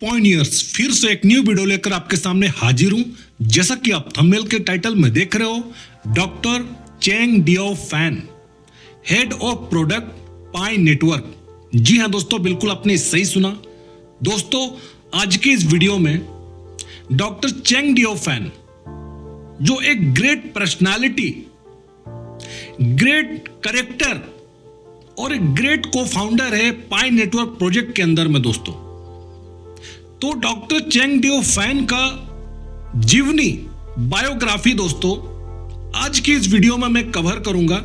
पॉइनियर्स फिर से एक न्यू वीडियो लेकर आपके सामने हाजिर हूं। जैसा कि आप थंबनेल के टाइटल में देख रहे हो, doctor Chengdiao Fan, head of product Pi network. जी हां दोस्तों, बिल्कुल आपने सही सुना। दोस्तों, आज के इस वीडियो में डॉक्टर चेंग डियो फैन, जो एक ग्रेट पर्सनालिटी, ग्रेट करेक्टर और एक ग्रेट को फाउंडर है पाई नेटवर्क प्रोजेक्ट के अंदर में दोस्तों। तो डॉक्टर चेंग डियो फैन का जीवनी बायोग्राफी दोस्तों आज की इस वीडियो में मैं कवर करूंगा।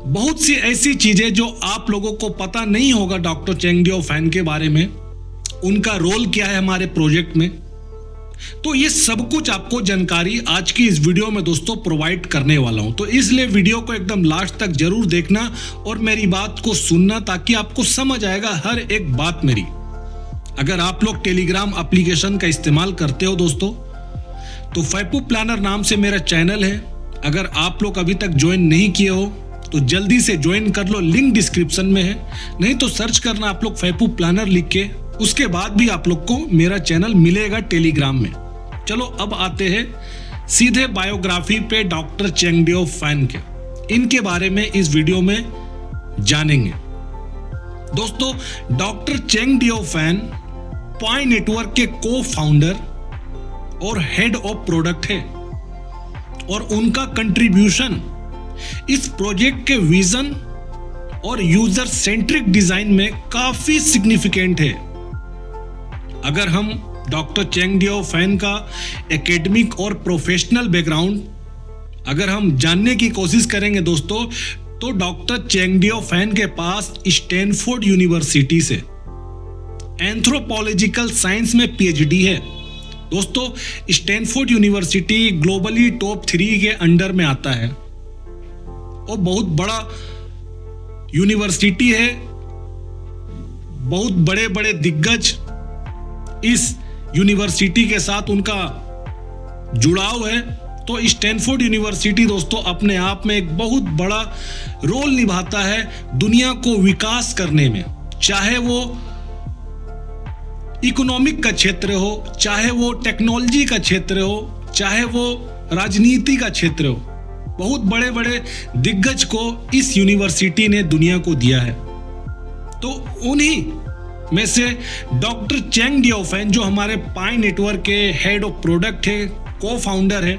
बहुत सी ऐसी चीजें जो आप लोगों को पता नहीं होगा डॉक्टर चेंग डियो फैन के बारे में, उनका रोल क्या है हमारे प्रोजेक्ट में, तो ये सब कुछ आपको जानकारी आज की इस वीडियो में दोस्तों प्रोवाइड करने वाला हूं। तो इसलिए वीडियो को एकदम लास्ट तक जरूर देखना और मेरी बात को सुनना, ताकि आपको समझ आएगा हर एक बात मेरी। अगर आप लोग टेलीग्राम एप्लीकेशन का इस्तेमाल करते हो दोस्तों, तो फैपू प्लानर नाम से मेरा चैनल है। अगर आप लोग अभी तक ज्वाइन नहीं किए हो तो जल्दी से ज्वाइन कर लो, लिंक डिस्क्रिप्शन में है। नहीं तो सर्च करना आप लोग फैपू प्लानर लिख के, उसके बाद भी आप लोग को मेरा चैनल मिलेगा टेलीग्राम में। चलो अब आते हैं सीधे बायोग्राफी पे डॉक्टर चेंग डियो फैन के। इनके बारे में इस वीडियो में जानेंगे दोस्तों। डॉक्टर चेंग डियो फैन पाई नेटवर्क के को फाउंडर और हेड ऑफ प्रोडक्ट है, और उनका कंट्रीब्यूशन इस प्रोजेक्ट के विजन और यूजर सेंट्रिक डिजाइन में काफी सिग्निफिकेंट है। अगर हम डॉक्टर चेंग डियो फैन का एकेडमिक और प्रोफेशनल बैकग्राउंड अगर हम जानने की कोशिश करेंगे दोस्तों, तो डॉक्टर चेंग डियो फैन के पास स्टैनफोर्ड यूनिवर्सिटी से एंथ्रोपोलॉजिकल साइंस में पीएचडी है दोस्तों। स्टैनफोर्ड यूनिवर्सिटी ग्लोबली टॉप 3 के अंडर में आता है और बहुत बड़ा यूनिवर्सिटी है। बहुत बड़े बड़े दिग्गज इस यूनिवर्सिटी के साथ उनका जुड़ाव है। तो स्टैनफोर्ड यूनिवर्सिटी दोस्तों अपने आप में एक बहुत बड़ा रोल निभाता है दुनिया को विकास करने में, चाहे वो इकोनॉमिक का क्षेत्र हो, चाहे वो टेक्नोलॉजी का क्षेत्र हो, चाहे वो राजनीति का क्षेत्र हो। बहुत बड़े बड़े दिग्गज को इस यूनिवर्सिटी ने दुनिया को दिया है। तो उन्हीं में से डॉक्टर चेंग डियो फैन, जो हमारे पाई नेटवर्क के हेड ऑफ प्रोडक्ट है, को फाउंडर है,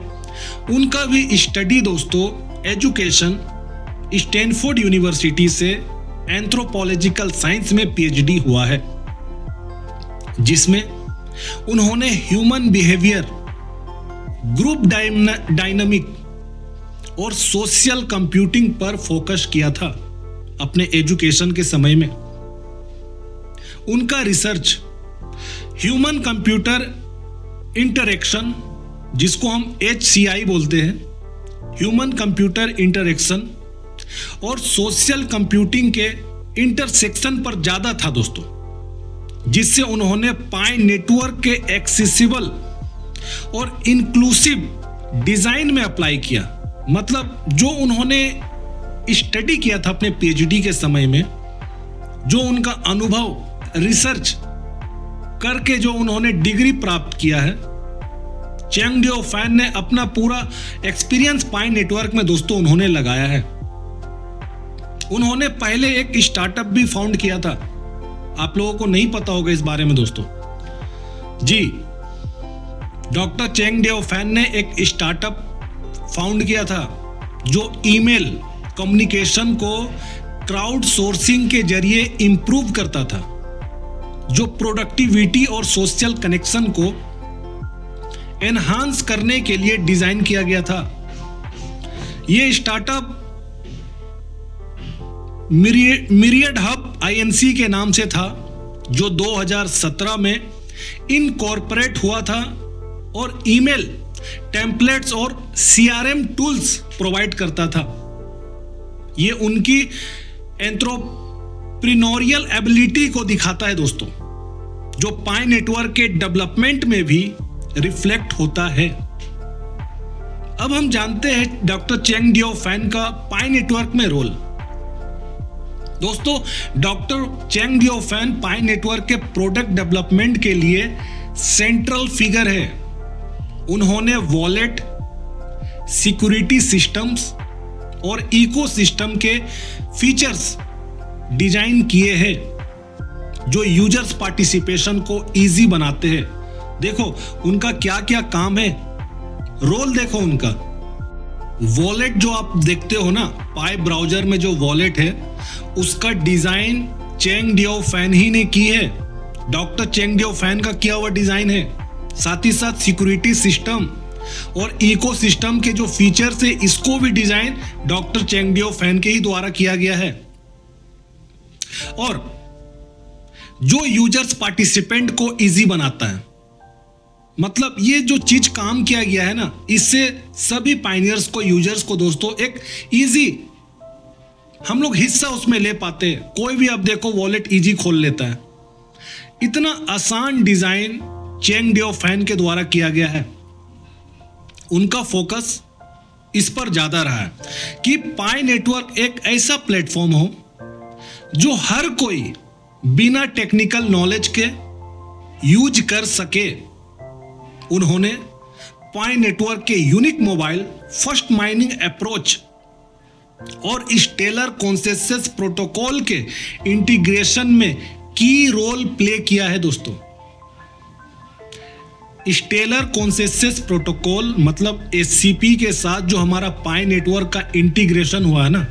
उनका भी स्टडी दोस्तों एजुकेशन स्टैनफोर्ड यूनिवर्सिटी से एंथ्रोपोलॉजिकल साइंस में पीएचडी हुआ है, जिसमें उन्होंने ह्यूमन बिहेवियर, ग्रुप डायनामिक और सोशल कंप्यूटिंग पर फोकस किया था अपने एजुकेशन के समय में। उनका रिसर्च ह्यूमन कंप्यूटर इंटरेक्शन, जिसको हम HCI बोलते हैं, ह्यूमन कंप्यूटर इंटरेक्शन और सोशल कंप्यूटिंग के इंटरसेक्शन पर ज्यादा था दोस्तों, जिससे उन्होंने पाई नेटवर्क के एक्सेसिबल और इंक्लूसिव डिजाइन में अप्लाई किया। मतलब जो उन्होंने स्टडी किया था अपने पीएचडी के समय में, जो उनका अनुभव रिसर्च करके जो उन्होंने डिग्री प्राप्त किया है, चेंग डियो फैन ने अपना पूरा एक्सपीरियंस पाई नेटवर्क में दोस्तों उन्होंने लगाया है। उन्होंने पहले एक स्टार्टअप भी फाउंड किया था, आप लोगों को नहीं पता होगा इस बारे में दोस्तों। जी, डॉक्टर चेंग डियो फैन ने एक स्टार्टअप फाउंड किया था जो ईमेल कम्युनिकेशन को क्राउड सोर्सिंग के जरिए इंप्रूव करता था, जो प्रोडक्टिविटी और सोशल कनेक्शन को एनहांस करने के लिए डिजाइन किया गया था। यह स्टार्टअप मिरियड हब INC के नाम से था, जो 2017 में इनकॉर्पोरेट हुआ था और ईमेल टेम्पलेट्स और CRM टूल्स प्रोवाइड करता था। यह उनकी एंट्रोप्रेन्योरियल एबिलिटी को दिखाता है दोस्तों, जो पाई नेटवर्क के डेवलपमेंट में भी रिफ्लेक्ट होता है। अब हम जानते हैं डॉक्टर चेंग डियो फैन का पाई नेटवर्क में रोल। दोस्तों, डॉक्टर चेंग डियो फैन पाई नेटवर्क के प्रोडक्ट डेवलपमेंट के लिए सेंट्रल फिगर है। उन्होंने वॉलेट, सिक्योरिटी सिस्टम्स और इकोसिस्टम के फीचर्स डिजाइन किए हैं जो यूजर्स पार्टिसिपेशन को इजी बनाते हैं। देखो उनका क्या क्या काम है, रोल देखो उनका। वॉलेट जो आप देखते हो ना, पाई ब्राउजर में जो वॉलेट है उसका डिजाइन चेंग डियो फैन ही ने की है। डॉक्टर चेंग डियो फैन का किया हुआ डिजाइन है। साथ ही साथ सिक्योरिटी सिस्टम और इकोसिस्टम के जो फीचर्स है इसको भी design doctor Chengdiao Fan के ही द्वारा किया गया है। और जो यूजर्स पार्टिसिपेंट को इजी बनाता है, मतलब ये जो चीज काम किया गया है ना, इससे सभी पायनियर्स को, यूजर्स को दोस्तों एक इजी हम लोग हिस्सा उसमें ले पाते हैं। कोई भी आप देखो वॉलेट इजी खोल लेता है। इतना आसान डिजाइन चेंग डियो फैन के द्वारा किया गया है। उनका फोकस इस पर ज्यादा रहा है कि पाई नेटवर्क एक ऐसा प्लेटफॉर्म हो जो हर कोई बिना टेक्निकल नॉलेज के यूज कर सके। उन्होंने पाई नेटवर्क के unique mobile first mining approach और स्टेलर कंसेंसस प्रोटोकॉल के इंटीग्रेशन में की रोल प्ले किया है। दोस्तों, स्टेलर कंसेंसस प्रोटोकॉल मतलब एससीपी के साथ जो हमारा पाई नेटवर्क का इंटीग्रेशन हुआ है ना,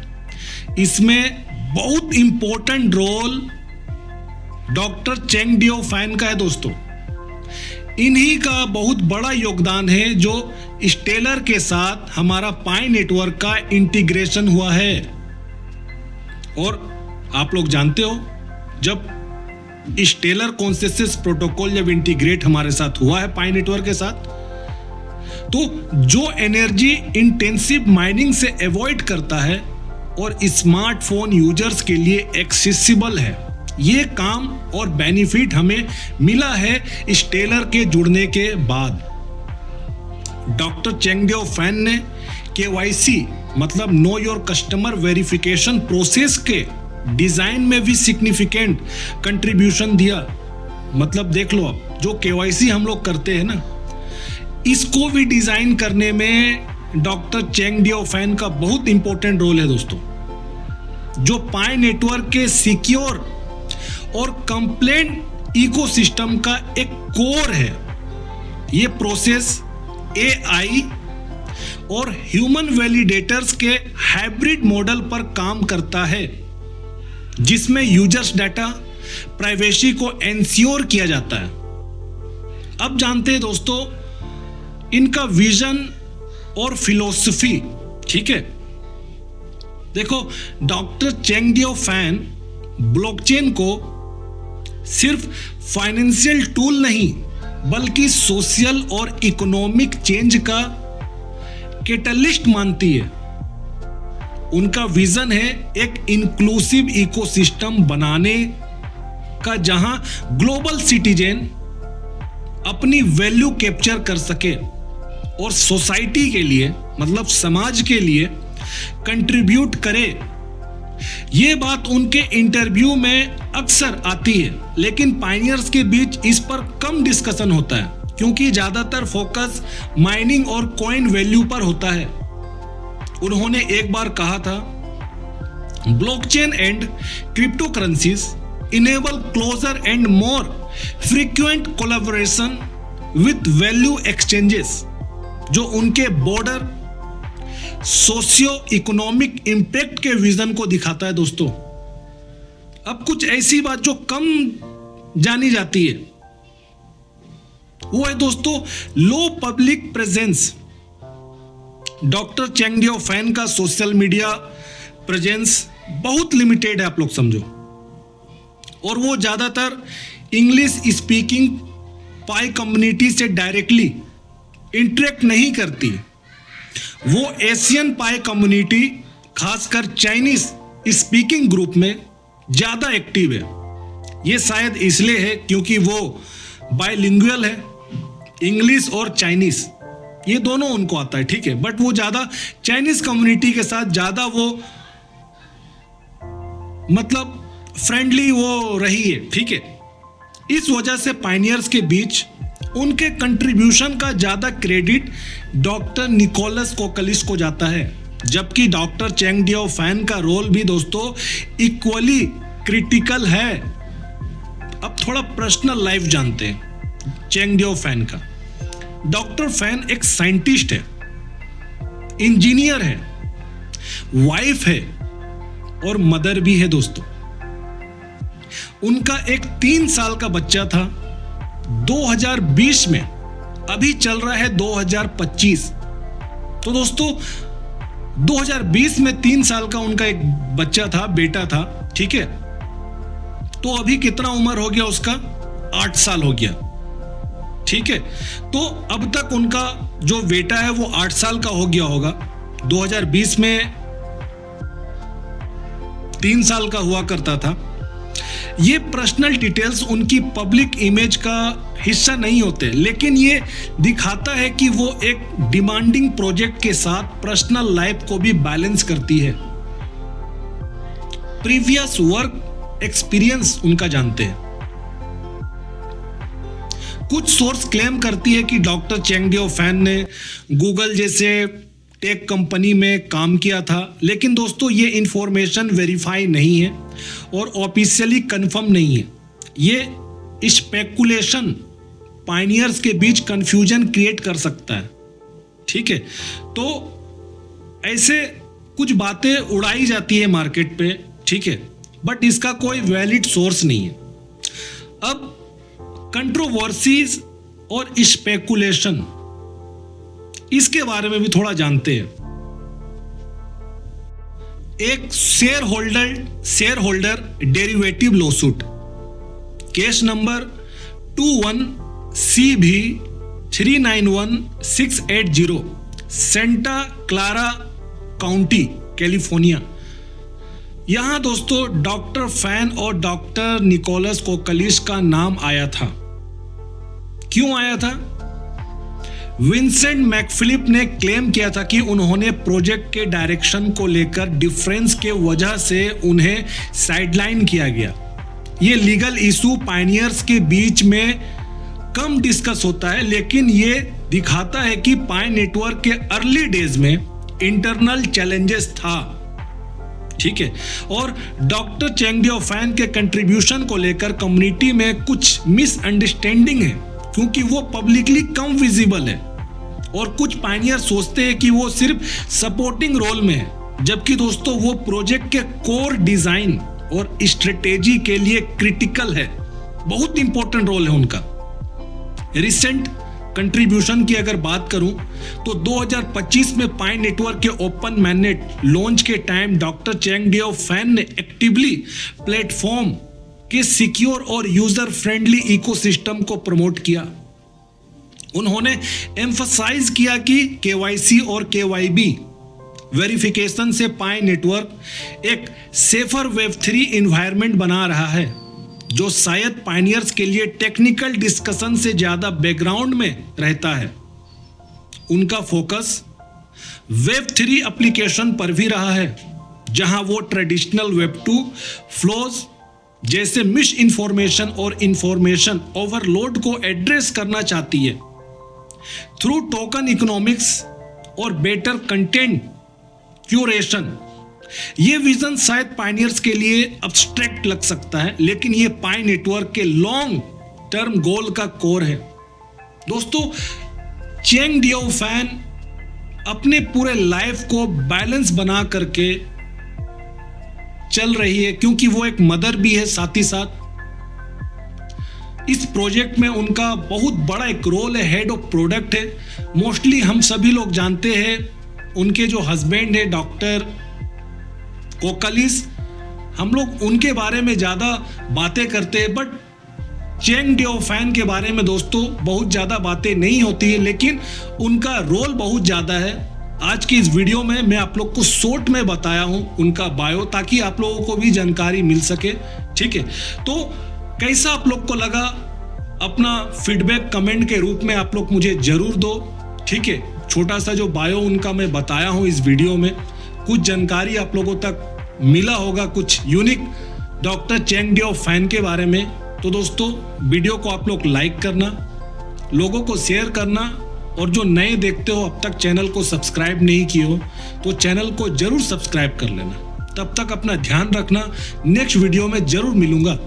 इसमें बहुत important role doctor Chengdiao Fan का है। दोस्तों, इन्हीं का बहुत बड़ा योगदान है जो स्टेलर के साथ हमारा पाई नेटवर्क का इंटीग्रेशन हुआ है। और आप लोग जानते हो, जब स्टेलर कंसेंसस प्रोटोकॉल जब इंटीग्रेट हमारे साथ हुआ है पाई नेटवर्क के साथ, तो जो एनर्जी इंटेंसिव माइनिंग से अवॉइड करता है और स्मार्टफोन यूजर्स के लिए एक्सेसिबल है, ये काम और बेनिफिट हमें मिला है स्टेलर के जुड़ने के बाद। डॉक्टर चेंग डियो फैन ने केवाईसी मतलब know your customer verification process के डिजाइन में भी सिग्निफिकेंट कंट्रीब्यूशन दिया। मतलब देख लो, आप जो केवाईसी हम लोग करते हैं ना, इसको भी डिजाइन करने में डॉक्टर चेंग डियो फैन का बहुत इंपॉर्टेंट रोल है। दोस्तों, जो पाई नेटवर्क के सिक्योर और कंप्लेंट इकोसिस्टम का एक कोर है। ये प्रोसेस एआई और ह्यूमन वैलिडेटर्स के हाइब्रिड मॉडल पर काम करता है, जिसमें यूजर्स डाटा प्राइवेसी को एंश्योर किया जाता है। अब जानते हैं दोस्तों इनका विजन और फिलॉसफी। ठीक है, देखो doctor Chengdiao Fan blockchain को सिर्फ फाइनेंशियल टूल नहीं बल्कि सोशल और इकोनॉमिक चेंज का कैटलिस्ट मानती है। उनका विजन है एक इंक्लूसिव इकोसिस्टम बनाने का, जहां ग्लोबल सिटीजन अपनी वैल्यू कैप्चर कर सके और सोसाइटी के लिए मतलब समाज के लिए कंट्रीब्यूट करे। ये बात उनके इंटरव्यू में अक्सर आती है, लेकिन पायनियर्स के बीच इस पर कम डिस्कशन होता है क्योंकि ज्यादातर फोकस माइनिंग और कॉइन वैल्यू पर होता है। उन्होंने एक बार कहा था, blockchain and crypto currencies enable closer and more frequent collaboration with value exchanges, जो उनके बॉर्डर सोशियो इकोनॉमिक इंपैक्ट के विजन को दिखाता है। दोस्तों, अब कुछ ऐसी बात जो कम जानी जाती है वो है दोस्तों low public presence. Doctor Chengdiao Fan का सोशल मीडिया प्रेजेंस बहुत लिमिटेड है, आप लोग समझो, और वो ज्यादातर इंग्लिश स्पीकिंग पाई कम्युनिटी से डायरेक्टली इंटरेक्ट नहीं करती। वो एशियन पाई कम्युनिटी खासकर चाइनीज स्पीकिंग ग्रुप में ज्यादा एक्टिव है। ये शायद इसलिए है क्योंकि वो बाइलिंगुअल है, इंग्लिश और चाइनीज ये दोनों उनको आता है। ठीक है, बट वो ज्यादा चाइनीज कम्युनिटी के साथ ज्यादा वो मतलब फ्रेंडली वो रही है, ठीक है। इस वजह से पायनियर्स के बीच उनके कंट्रीब्यूशन का ज़्यादा क्रेडिट डॉक्टर निकोलस कोकलिस को जाता है, जबकि डॉक्टर चेंग डियो फैन का रोल भी दोस्तों इक्वली क्रिटिकल है। अब थोड़ा पर्सनल लाइफ जानते हैं चेंग डियो फैन का। डॉक्टर फैन एक साइंटिस्ट है, इंजीनियर है, वाइफ है और मदर भी है दोस्तों। उनका एक 3 साल का बच्चा था 2020 में, अभी चल रहा है 2025। तो दोस्तों 2020 में 3 साल का उनका एक बच्चा था, बेटा था, ठीक है। तो अभी कितना उम्र हो गया उसका? 8 साल हो गया, ठीक है। तो अब तक उनका जो बेटा है वो 8 साल का हो गया होगा। 2020 में 3 साल का हुआ करता था। ये पर्सनल डिटेल्स उनकी पब्लिक इमेज का हिस्सा नहीं होते, लेकिन ये दिखाता है कि वो एक डिमांडिंग प्रोजेक्ट के साथ पर्सनल लाइफ को भी बैलेंस करती है। प्रीवियस वर्क एक्सपीरियंस उनका जानते हैं। कुछ सोर्स क्लेम करती है कि डॉक्टर चेंग डियो फैन ने गूगल जैसे टेक कंपनी में काम किया था, लेकिन दोस्तों ये इंफॉर्मेशन वेरीफाई नहीं है और ऑफिशियली कंफर्म नहीं है। ये स्पेकुलेशन पायनियर्स के बीच कंफ्यूजन क्रिएट कर सकता है, ठीक है। तो ऐसे कुछ बातें उड़ाई जाती है मार्केट पे, ठीक है, बट इसका कोई वैलिड सोर्स नहीं है। अब कंट्रोवर्सीज और स्पेकुलेशन, इसके बारे में भी थोड़ा जानते हैं। एक share holder derivative lawsuit, case number 21CB 391680, Santa Clara county, California. यहां दोस्तों डॉक्टर फैन और डॉक्टर निकोलस कोकलिस का नाम आया था। क्यों आया था? विंसेंट मैकफिलिप ने क्लेम किया था कि उन्होंने प्रोजेक्ट के डायरेक्शन को लेकर डिफरेंस के वजह से उन्हें साइडलाइन किया गया। ये लीगल इशू पायनियर्स के बीच में कम डिस्कस होता है, लेकिन ये दिखाता है कि पाई नेटवर्क के अर्ली डेज में इंटरनल चैलेंजेस था, ठीक है। और डॉक्टर चेंग डियो फैन के कंट्रीब्यूशन को लेकर कम्युनिटी में कुछ मिसअंडरस्टैंडिंग है, क्योंकि वो पब्लिकली कम विजिबल है और कुछ पायनियर सोचते हैं कि वो सिर्फ सपोर्टिंग रोल में है, जबकि दोस्तों वो प्रोजेक्ट के कोर डिजाइन और स्ट्रेटेजी के लिए क्रिटिकल है। बहुत इंपॉर्टेंट रोल है उनका। रिसेंट कंट्रीब्यूशन की अगर बात करूं तो 2025 में पाई नेटवर्क के ओपन मैनेट लॉन्च के time doctor Chengdiao Fan ने एक्टिवली प्लेटफॉर्म के सिक्योर और यूजर फ्रेंडली इकोसिस्टम को प्रमोट किया। उन्होंने एम्फसाइज किया कि KYC और KYB वेरिफिकेशन से पाई नेटवर्क एक सेफर वेब3 एनवायरनमेंट बना रहा है, जो शायद पायनियर्स के लिए टेक्निकल डिस्कशन से ज्यादा बैकग्राउंड में रहता है। उनका फोकस वेब3 एप्लीकेशन पर भी रहा है, जहां वो ट्रेडिशनल वेब2 फ्लोज जैसे मिस इंफॉर्मेशन और इंफॉर्मेशन ओवरलोड को एड्रेस करना चाहती है थ्रू टोकन इकोनॉमिक्स और बेटर कंटेंट क्यूरेशन। ये विजन शायद पायनियर्स के लिए अब्स्ट्रैक्ट लग सकता है, लेकिन ये पाई नेटवर्क के लॉन्ग टर्म गोल का कोर है। दोस्तों चेंग डियो फैन अपने पूरे लाइफ को बैलेंस बना करके चल रही है, क्योंकि वो एक मदर भी है साथ ही साथ। इस प्रोजेक्ट में उनका बहुत बड़ा एक रोल है, हेड ऑफ प्रोडक्ट है। मोस्टली हम सभी लोग जानते हैं उनके जो हस्बैंड है डॉक्टर कोकलिस, हम लोग उनके बारे में ज़्यादा बातें करते हैं, बट चेंग डियो फैन के बारे में दोस्तों बहुत ज़्यादा बातें नहीं होती है, लेकिन उनका रोल बहुत ज़्यादा है। आज की इस वीडियो में मैं आप लोग को शॉर्ट में बताया हूं उनका बायो, ताकि आप लोगों को भी जानकारी मिल सके, ठीक है। तो कैसा आप लोग को लगा, अपना फीडबैक कमेंट के रूप में आप लोग मुझे जरूर दो, ठीक है। छोटा सा जो बायो उनका मैं बताया हूं इस वीडियो में, कुछ जानकारी आप लोगों तक मिला होगा कुछ unique doctor Chengdiao Fan के बारे में, तो दोस्तों वीडियो को आप लोग लाइक करना, लोगों को शेयर करना, और जो नए देखते हो अब तक चैनल को सब्सक्राइब नहीं किए हो तो चैनल को जरूर सब्सक्राइब कर लेना। तब तक अपना ध्यान रखना, नेक्स्ट वीडियो में जरूर मिलूंगा।